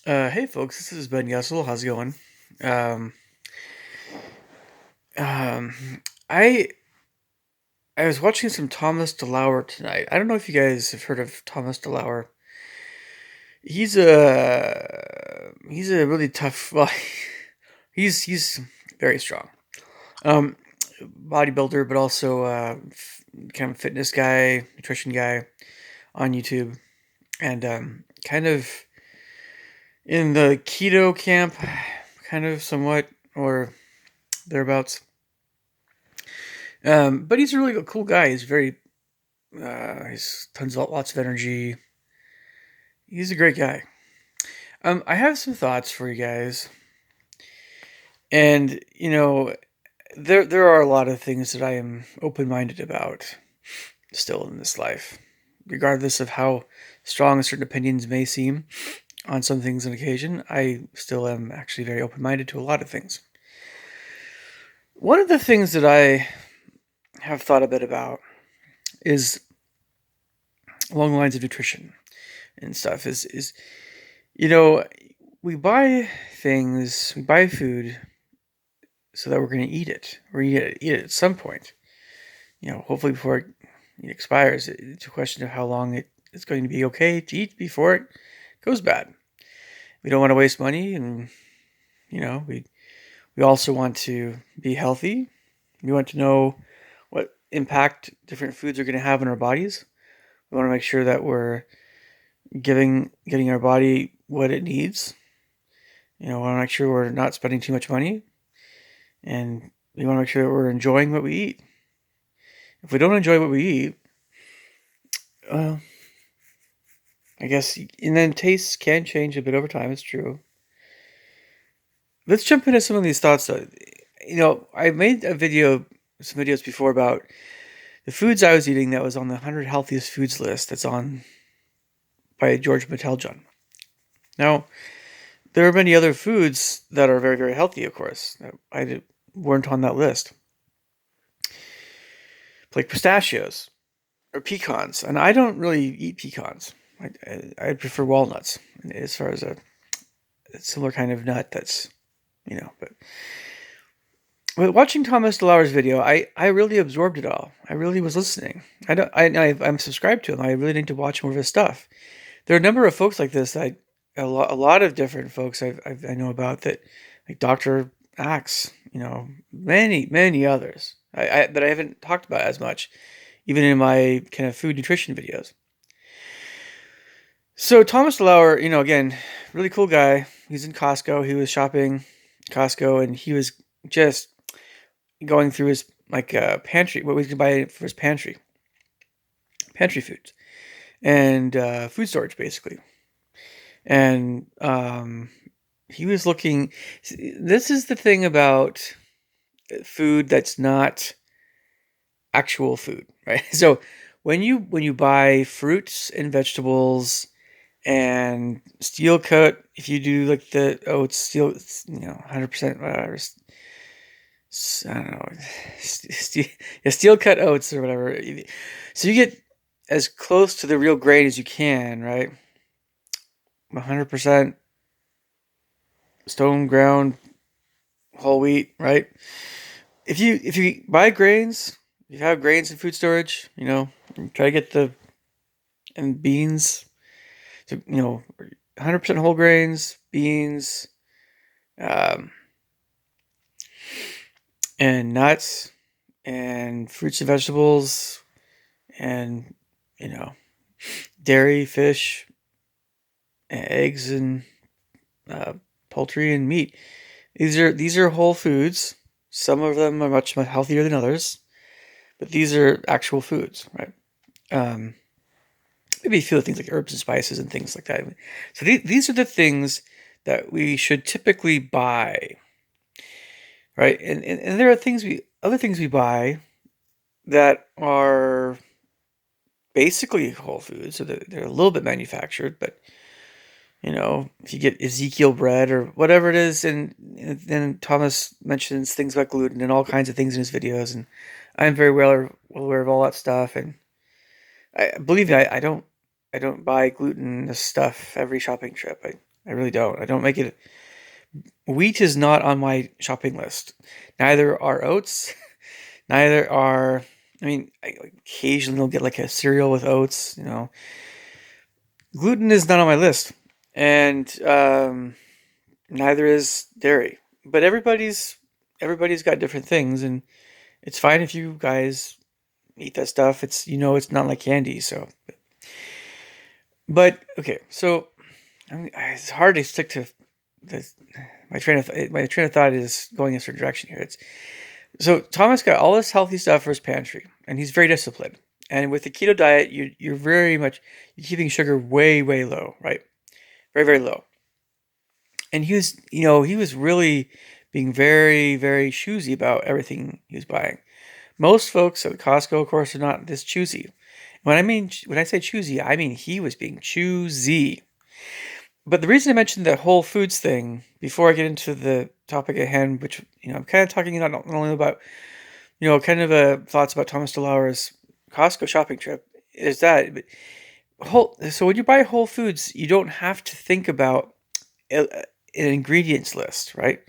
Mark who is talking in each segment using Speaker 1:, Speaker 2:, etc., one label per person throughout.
Speaker 1: Hey folks, this is Ben Yessel. How's it going? Um, um, I I was watching some Thomas DeLauer tonight. I don't know if you guys have heard of Thomas DeLauer. He's a really tough. Well, he's very strong. Um, Bodybuilder, but also kind of fitness guy, nutrition guy on YouTube, and kind of in the keto camp, kind of somewhat or thereabouts. But he's a really cool guy. He's tons of lots of energy. He's a great guy. I have some thoughts for you guys, and there are a lot of things that I am open minded about still in this life, regardless of how strong certain opinions may seem on some things on occasion. I still am actually very open minded to a lot of things. One of the things that I have thought a bit about is along the lines of nutrition and stuff. Is You know, we buy food so that we're going to eat it. We're going to eat it at some point. Hopefully before it expires. It's a question of how long it's going to be okay to eat before it goes bad. We don't want to waste money, and we also want to be healthy. We want to know what impact different foods are going to have on our bodies. We want to make sure that we're getting our body what it needs. We want to make sure we're not spending too much money, and we want to make sure that we're enjoying what we eat. If we don't enjoy what we eat, well, I guess, and then tastes can change a bit over time. It's true. Let's jump into some of these thoughts. Though. I made some videos before about the foods I was eating that was on the 100 healthiest foods list. That's on by George Matteljohn. Now, there are many other foods that are very, very healthy, of course. Weren't on that list, like pistachios or pecans, and I don't really eat pecans. I prefer walnuts as far as a similar kind of nut. That's but watching Thomas DeLauer's video, I really absorbed it all. I really was listening. I'm subscribed to him. I really need to watch more of his stuff. There are a number of folks like this. A lot of different folks I know about that, like Dr. Axe, many others that I haven't talked about as much, even in my kind of food nutrition videos. So Thomas DeLauer, again, really cool guy. He's in Costco. He was shopping Costco, and he was just going through his pantry, what we can buy for his pantry foods, and food storage basically. And he was looking. This is the thing about food that's not actual food, right? So when you buy fruits and vegetables and steel cut, if you do like it's steel, 100%, whatever. I don't know, steel cut oats or whatever. So you get as close to the real grain as you can, right? 100% stone ground whole wheat, right? If you buy grains, you have grains in food storage, try to get and beans, so 100% whole grains, beans, um, and nuts, and fruits and vegetables, and dairy, fish, eggs, and poultry and meat. These are whole foods. Some of them are much healthier than others, but these are actual foods, right? Maybe a few things like herbs and spices and things like that. So these are the things that we should typically buy, right? And there are other things we buy that are basically whole foods, so they're a little bit manufactured, but if you get Ezekiel bread or whatever it is, and then Thomas mentions things about gluten and all kinds of things in his videos, and I'm very well aware of all that stuff. And I believe me, I don't buy glutinous stuff every shopping trip. I really don't. I don't make it. Wheat is not on my shopping list. Neither are oats. Neither are. I mean, like, occasionally I'll get like a cereal with oats. Gluten is not on my list, and neither is dairy. But everybody's got different things, and it's fine if you guys eat that stuff. It's not like candy. So, but okay, so it's hard to stick to the, my train of thought is going in a certain direction here. So Thomas got all this healthy stuff for his pantry, and he's very disciplined. And with the keto diet, you're very much you're keeping sugar way way low, right? Very very low. And he was really being very very choosy about everything he was buying. Most folks at Costco, of course, are not this choosy. When I say choosy, I mean he was being choosy. But the reason I mentioned the Whole Foods thing before I get into the topic at hand, which I'm kind of talking not only about kind of thoughts about Thomas DeLauer's Costco shopping trip, is that so when you buy Whole Foods, you don't have to think about an ingredients list, right?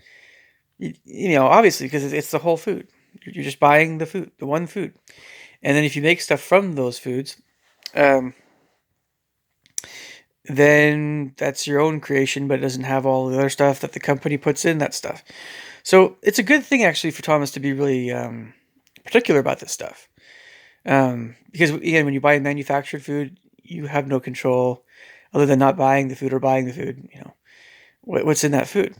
Speaker 1: Obviously because it's the whole food. You're just buying the food, the one food, and then if you make stuff from those foods, um, then that's your own creation, but it doesn't have all the other stuff that the company puts in that stuff. So it's a good thing actually for Thomas to be really particular about this stuff, because again, when you buy manufactured food, you have no control other than not buying the food or buying the food. What's in that food,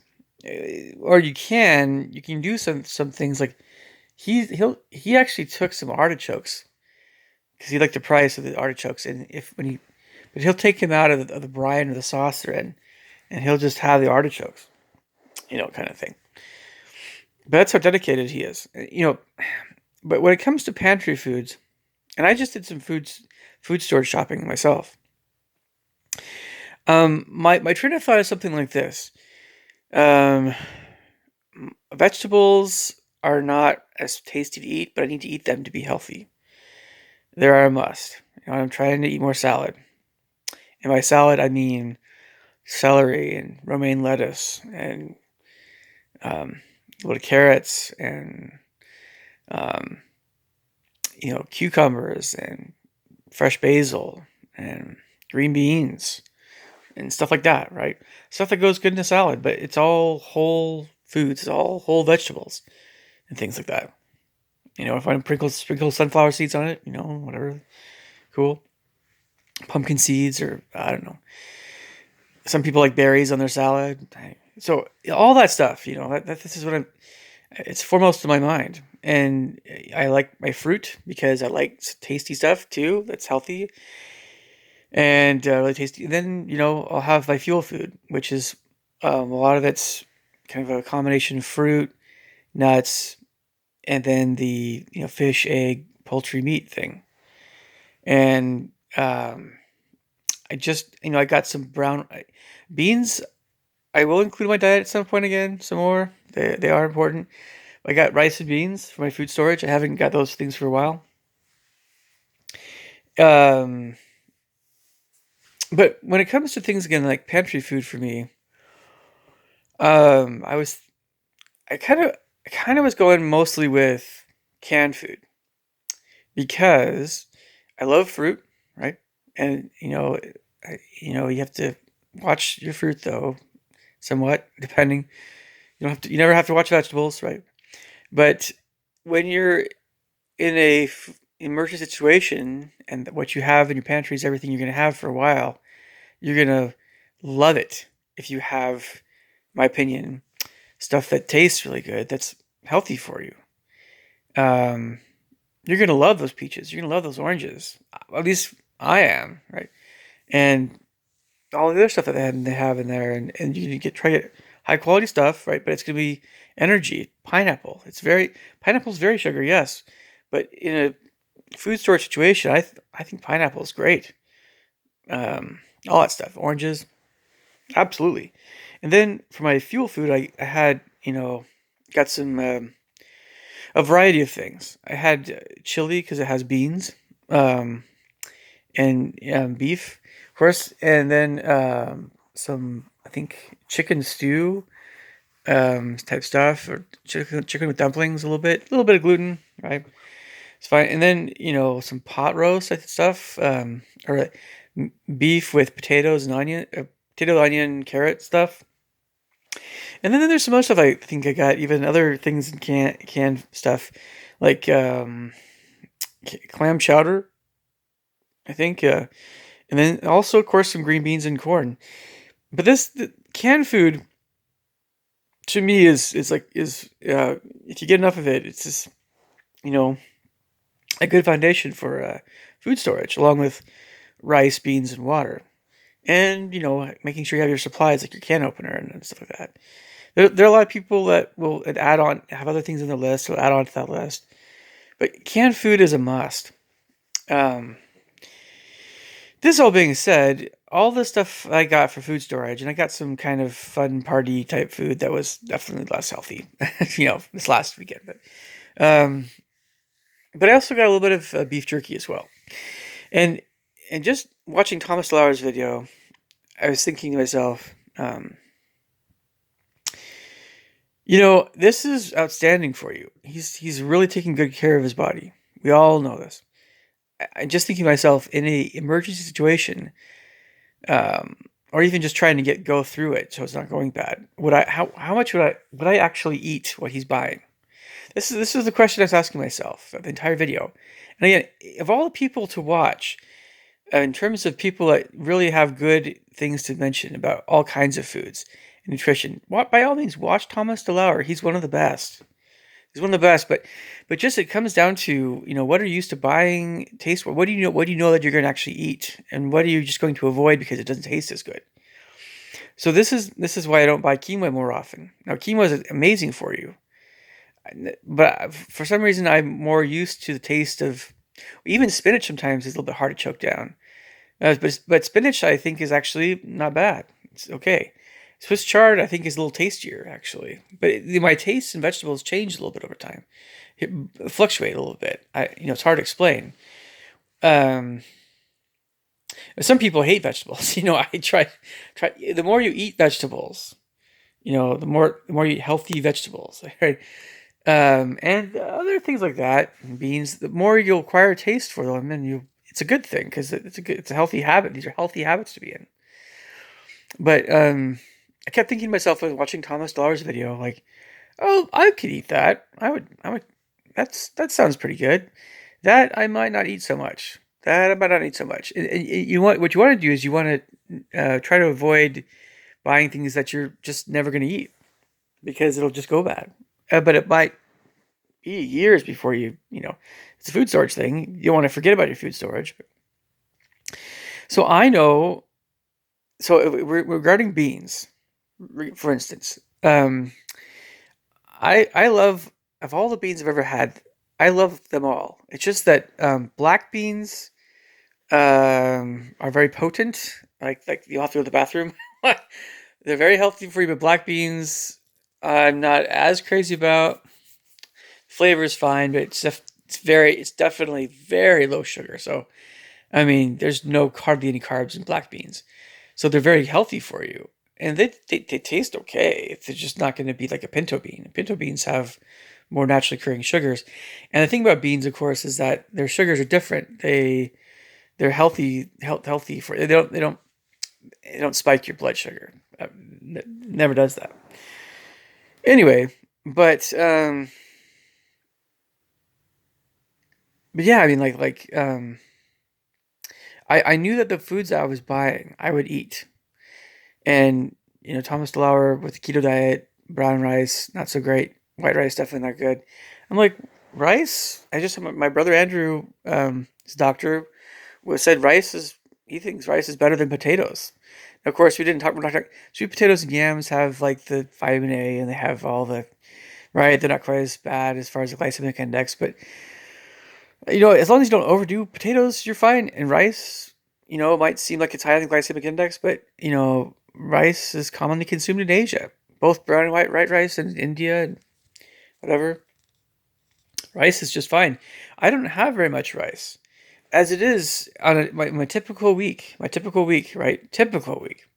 Speaker 1: or you can do some things like he actually took some artichokes because he liked the price of the artichokes, and but he'll take him out of the brine or the sauce they're in, and he'll just have the artichokes, kind of thing. But that's how dedicated he is, But when it comes to pantry foods, and I just did some food store shopping myself. My train of thought is something like this: um, vegetables are not as tasty to eat, but I need to eat them to be healthy. They're a must. I'm trying to eat more salad. And by salad, I mean celery and romaine lettuce and little carrots and um, cucumbers and fresh basil and green beans and stuff like that, right? Stuff that goes good in a salad, but it's all whole foods, it's all whole vegetables and things like that. If I sprinkle sunflower seeds on it, whatever, cool. Pumpkin seeds, or I don't know. Some people like berries on their salad. So all that stuff, this is it's foremost in my mind. And I like my fruit because I like tasty stuff too. That's healthy and really tasty. And then, I'll have my fuel food, which is a lot of it's kind of a combination of fruit, nuts, and then the, fish, egg, poultry, meat thing. And I just, I got some brown beans. I will include in my diet at some point again, some more. They are important. I got rice and beans for my food storage. I haven't got those things for a while. Um, but when it comes to things again like pantry food for me, um, I was I kind of was going mostly with canned food because I love fruit, right? And you have to watch your fruit though, somewhat depending. You never have to watch vegetables, right? But when you're in a emergency situation and what you have in your pantry is everything you're going to have for a while, you're going to love it if you have, my opinion, stuff that tastes really good, that's healthy for you. Um, you're going to love those peaches. You're going to love those oranges. At least I am, right? And all the other stuff that they have in there, and you try to get high quality stuff, right? But it's gonna be energy. Pineapple's very sugary, yes, but in a food storage situation, I think pineapple is great. All that stuff, oranges, absolutely. And then for my fuel food, I had got some a variety of things. I had chili because it has beans, um, and beef, of course, and then some I think chicken stew type stuff, or chicken with dumplings, a little bit of gluten, right? It's fine. And then some pot roast type stuff, or beef with potatoes and onion, potato, onion, carrot stuff. And then there's some other stuff I think I got, even other things in canned stuff, like clam chowder, I think, and then also of course some green beans and corn. But the canned food to me is like is if you get enough of it, it's just you know a good foundation for food storage, along with rice, beans, and water. And making sure you have your supplies, like your can opener and stuff like that. There are a lot of people that will add on, have other things on their list, will add on to that list. But canned food is a must. Um, this all being said, all the stuff I got for food storage, and I got some kind of fun party type food that was definitely less healthy, this last weekend. Um, but I also got a little bit of beef jerky as well. And and just watching Thomas DeLauer's video, I was thinking to myself, this is outstanding for you. He's really taking good care of his body. We all know this. I'm just thinking to myself, in a emergency situation, or even just trying to go through it so it's not going bad. How much would I actually eat what he's buying? This is the question I was asking myself the entire video. And again, of all the people to watch, in terms of people that really have good things to mention about all kinds of foods and nutrition, by all means, watch Thomas DeLauer. He's one of the best. He's one of the best. But just it comes down to what are you used to buying, taste. What do you know? What do you know that you're going to actually eat, and what are you just going to avoid because it doesn't taste as good? So this is why I don't buy quinoa more often. Now quinoa is amazing for you, but for some reason I'm more used to the taste of even spinach. Sometimes is a little bit hard to choke down. But spinach, I think, is actually not bad. It's okay. Swiss chard, I think, is a little tastier, actually. But my tastes in vegetables change a little bit over time. It fluctuate a little bit. It's hard to explain. Um, some people hate vegetables. I try. The more you eat vegetables, the more you eat healthy vegetables, right? And other things like that, beans. The more you'll acquire a taste for them, and it's a good thing because it's a healthy habit. These are healthy habits to be in. But I kept thinking to myself, when watching Thomas DeLauer's video, like, oh, I could eat that. I would. That sounds pretty good. That I might not eat so much. That I might not eat so much. And what you want to do is you want to try to avoid buying things that you're just never going to eat because it'll just go bad. But it might be years before it's a food storage thing. You don't want to forget about your food storage. So I know. So regarding beans, for instance, I love, of all the beans I've ever had, I love them all. It's just that black beans are very potent. Like you have to go to the bathroom. They're very healthy for you, but black beans I'm not as crazy about. Flavor is fine, but it's definitely very low sugar. So I mean, there's hardly any carbs in black beans, so they're very healthy for you, and they taste okay. They're just not going to be like a pinto bean. Pinto beans have more naturally occurring sugars, and the thing about beans, of course, is that their sugars are different. They're healthy for they don't spike your blood sugar. Never does that. Anyway, but yeah, I mean, I knew that the foods I was buying, I would eat. And, Thomas DeLauer with the keto diet, brown rice, not so great. White rice, definitely not good. I'm like, rice? I just, my brother Andrew, his doctor, said he thinks rice is better than potatoes. Now, of course, we're not talking, sweet potatoes and yams have like the vitamin A and they have all right, they're not quite as bad as far as the glycemic index, but as long as you don't overdo potatoes, you're fine. And rice, it might seem like it's high on the glycemic index, but rice is commonly consumed in Asia, both brown and white rice in India and whatever. Rice is just fine. I don't have very much rice, as it is on my typical week. My typical week, right? Typical week.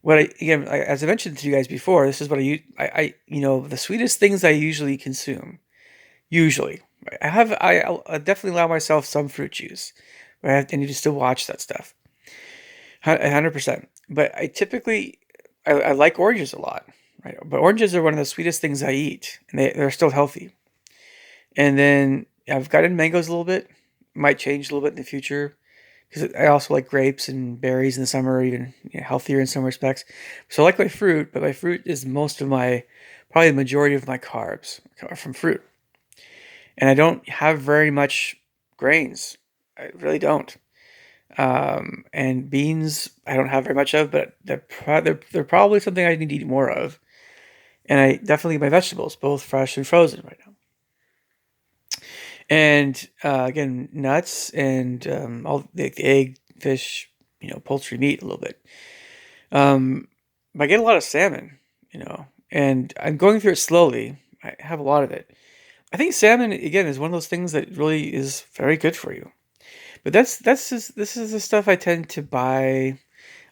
Speaker 1: as I mentioned to you guys before, this is what I use. The sweetest things I usually consume. Usually, I definitely allow myself some fruit juice, but I need to still watch that stuff. 100%. But I like oranges a lot, right? But oranges are one of the sweetest things I eat, and they're still healthy. And then I've gotten mangoes a little bit. Might change a little bit in the future because I also like grapes and berries in the summer, even healthier in some respects. So I like my fruit, but my fruit is probably the majority of my carbs are from fruit. And I don't have very much grains. I really don't. And beans, I don't have very much of, but they're probably something I need to eat more of. And I definitely eat my vegetables, both fresh and frozen right now. And again, nuts and all the egg, fish, poultry, meat a little bit. But I get a lot of salmon, and I'm going through it slowly. I have a lot of it. I think salmon again is one of those things that really is very good for you. But this is the stuff I tend to buy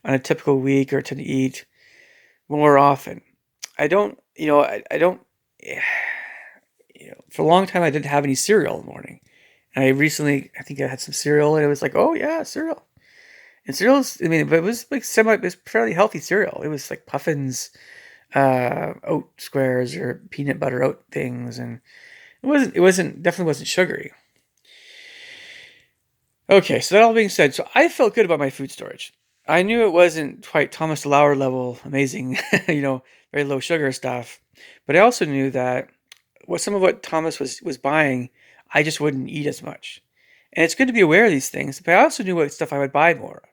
Speaker 1: on a typical week or tend to eat more often. I don't, I don't. For a long time I didn't have any cereal in the morning. And I think I had some cereal, and it was like, oh yeah, cereal. And cereals, I mean, but it was like it was fairly healthy cereal. It was like puffins, oat squares or peanut butter oat things, and definitely wasn't sugary. Okay, so that all being said, so I felt good about my food storage. I knew it wasn't quite Thomas DeLauer level amazing, very low sugar stuff, but I also knew that some of what Thomas was buying, I just wouldn't eat as much. And it's good to be aware of these things, but I also knew what stuff I would buy more of.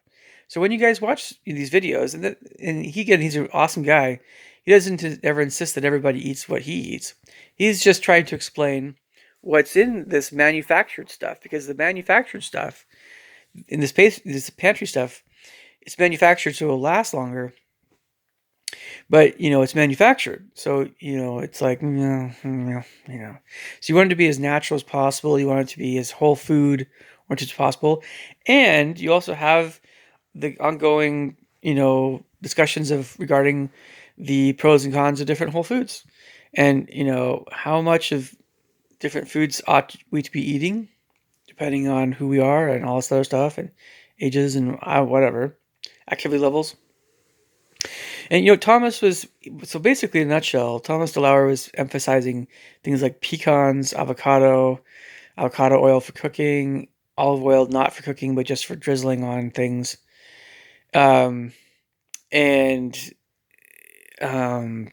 Speaker 1: So when you guys watch these videos, he's an awesome guy. He doesn't ever insist that everybody eats what he eats. He's just trying to explain what's in this manufactured stuff, because the manufactured stuff in this pantry stuff, it's manufactured so it'll last longer, but it's manufactured, so it's like so you want it to be as natural as possible. You want it to be as whole food oriented as possible, and you also have the ongoing discussions of regarding the pros and cons of different whole foods, and how much of different foods ought we to be eating depending on who we are and all this other stuff and ages and whatever activity levels. And Thomas was so basically in a nutshell, Thomas DeLauer was emphasizing things like pecans, avocado oil for cooking, olive oil not for cooking but just for drizzling on things. And um,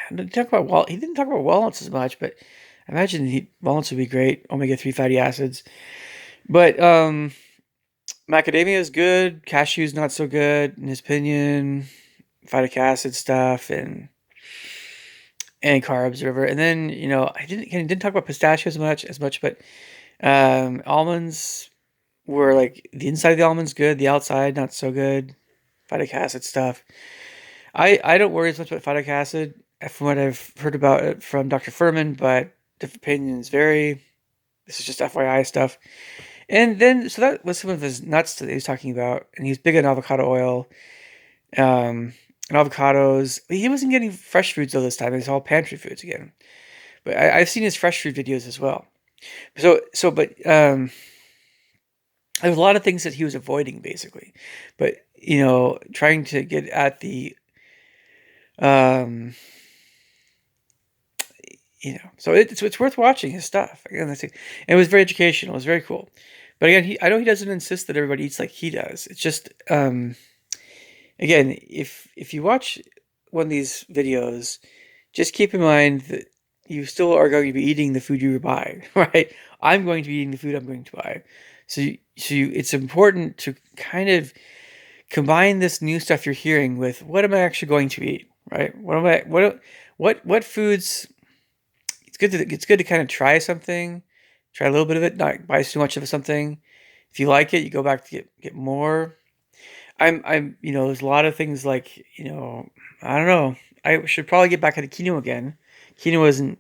Speaker 1: he didn't talk about walnuts as much, but I imagine walnuts would be great, omega-3 fatty acids. But macadamia is good, cashews not so good in his opinion, phytic acid stuff and carbs or whatever. And then I didn't talk about pistachios as much, but almonds were like the inside of the almonds good, the outside not so good. Phytic acid stuff. I don't worry as much about phytic acid from what I've heard about it from Dr. Furman, but different opinions vary. This is just FYI stuff. And then, so that was some of his nuts that he was talking about, and he's big on avocado oil, and avocados. He wasn't getting fresh foods though this time. It's all pantry foods again. But I've seen his fresh food videos as well. But there was a lot of things that he was avoiding basically. But trying to get at the so it's worth watching his stuff. Again, and it was very educational. It was very cool. But again, I know he doesn't insist that everybody eats like he does. It's just again, if you watch one of these videos, just keep in mind that you still are going to be eating the food you buy, right? I'm going to be eating the food I'm going to buy. It's important to kind of combine this new stuff you're hearing with what am I actually going to eat, right? What foods? It's good to kind of try something, try a little bit of it, not buy too much of something. If you like it, you go back to get more. There's a lot of things like I don't know. I should probably get back into quinoa again. Quinoa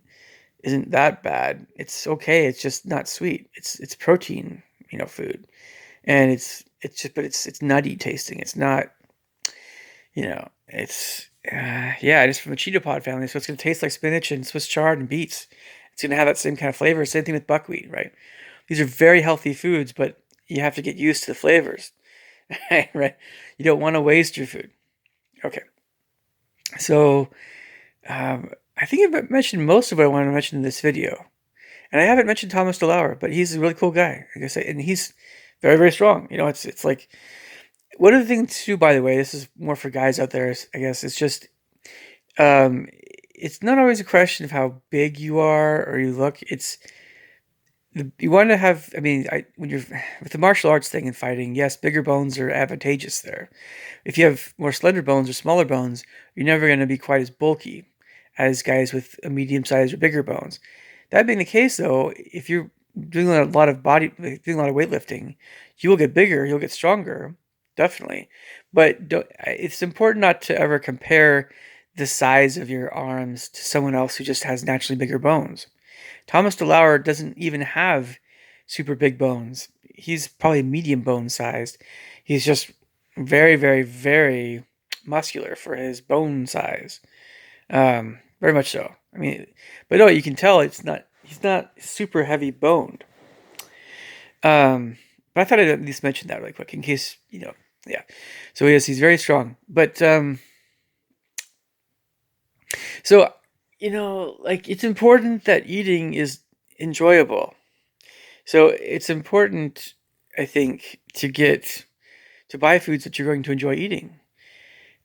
Speaker 1: isn't that bad. It's okay. It's just not sweet. It's protein, food, and it's but it's nutty tasting. It's not, it's yeah, it's from a Cheeto Pod family, so it's gonna taste like spinach and Swiss chard and beets. It's gonna have that same kind of flavor. Same thing with buckwheat, right? These are very healthy foods, but you have to get used to the flavors, right? You don't want to waste your food. Okay, so I think I've mentioned most of what I wanted to mention in this video. And I haven't mentioned Thomas DeLauer, but he's a really cool guy, like I say, and he's very, very strong. It's like one of the things too, by the way, this is more for guys out there, I guess, it's just it's not always a question of how big you are or you look. You want to have, I mean, when you're with the martial arts thing and fighting, yes, bigger bones are advantageous there. If you have more slender bones or smaller bones, you're never going to be quite as bulky as guys with a medium size or bigger bones. That being the case, though, if you're doing a lot of weightlifting, you will get bigger, you'll get stronger, definitely. But it's important not to ever compare the size of your arms to someone else who just has naturally bigger bones. Thomas DeLauer doesn't even have super big bones. He's probably medium bone sized. He's just very, very, very muscular for his bone size. Very much so. I mean, but no, you can tell he's not super heavy boned. But I thought I'd at least mention that really quick in case, yeah. So yes, he's very strong. But so like it's important that eating is enjoyable. So it's important, I think, to buy foods that you're going to enjoy eating.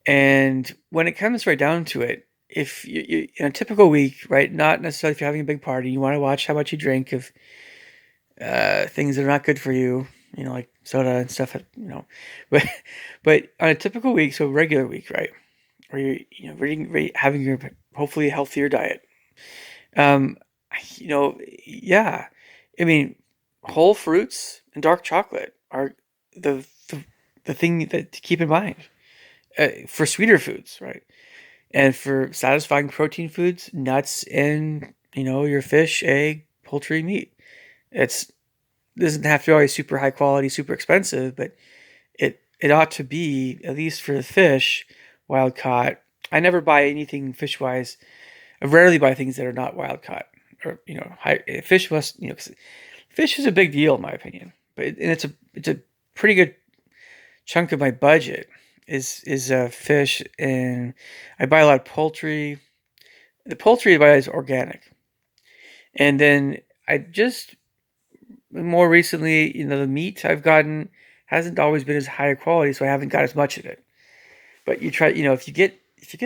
Speaker 1: And when it comes right down to it, if you in a typical week, right, not necessarily if you're having a big party, you want to watch how much you drink of things that are not good for you, like soda and stuff, but on a typical week, so regular week, right, where you're having your hopefully healthier diet, um, yeah, I mean, whole fruits and dark chocolate are the the thing that to keep in mind for sweeter foods, right? And for satisfying protein foods, nuts and your fish, egg, poultry, meat. It doesn't have to be always super high quality, super expensive, but it ought to be, at least for the fish, wild caught. I never buy anything fish wise. I rarely buy things that are not wild caught. Or fish must, fish is a big deal in my opinion. But it's a pretty good chunk of my budget is fish, and I buy a lot of poultry. The poultry I buy is organic, and then I just more recently, the meat I've gotten hasn't always been as high quality, so I haven't got as much of it. But you try, if you get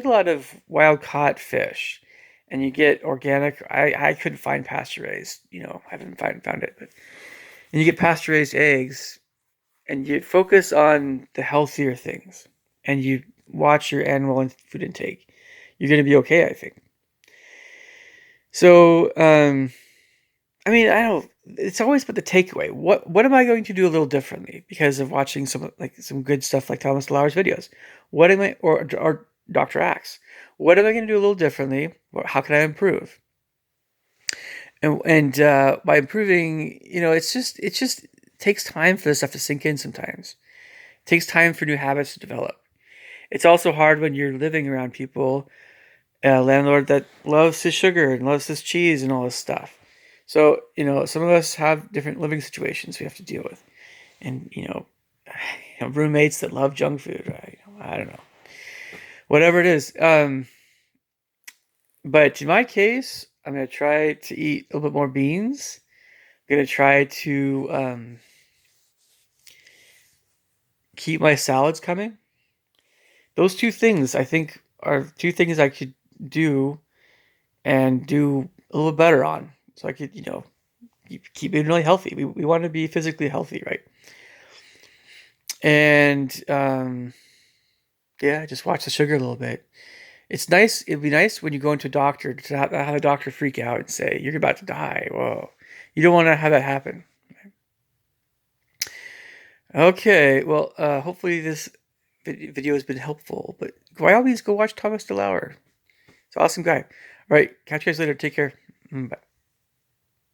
Speaker 1: a lot of wild caught fish, and you get organic, I couldn't find pasture raised, I haven't found it, but and you get pasture raised eggs, and you focus on the healthier things, and you watch your animal and food intake, you're going to be okay, I think. So, I mean, I don't. It's always about the takeaway. What am I going to do a little differently because of watching some good stuff like Thomas DeLauer's videos? What am I or Dr. Axe? What am I going to do a little differently? How can I improve? And by improving, it just takes time for this stuff to sink in sometimes. It takes time for new habits to develop. It's also hard when you're living around people, a landlord that loves his sugar and loves his cheese and all this stuff. So, some of us have different living situations we have to deal with. And, roommates that love junk food, right? I don't know. Whatever it is. But in my case, I'm going to try to eat a little bit more beans. I'm going to try to keep my salads coming. Those two things, I think, are two things I could do and do a little better on. So I could, keep being really healthy. We want to be physically healthy, right? And yeah, just watch the sugar a little bit. It's nice. It'd be nice when you go into a doctor to have a doctor freak out and say, "You're about to die." Whoa, you don't want to have that happen. Okay, well, hopefully this video has been helpful. But by all means, go watch Thomas DeLauer. He's an awesome guy. All right, catch you guys later. Take care. Bye.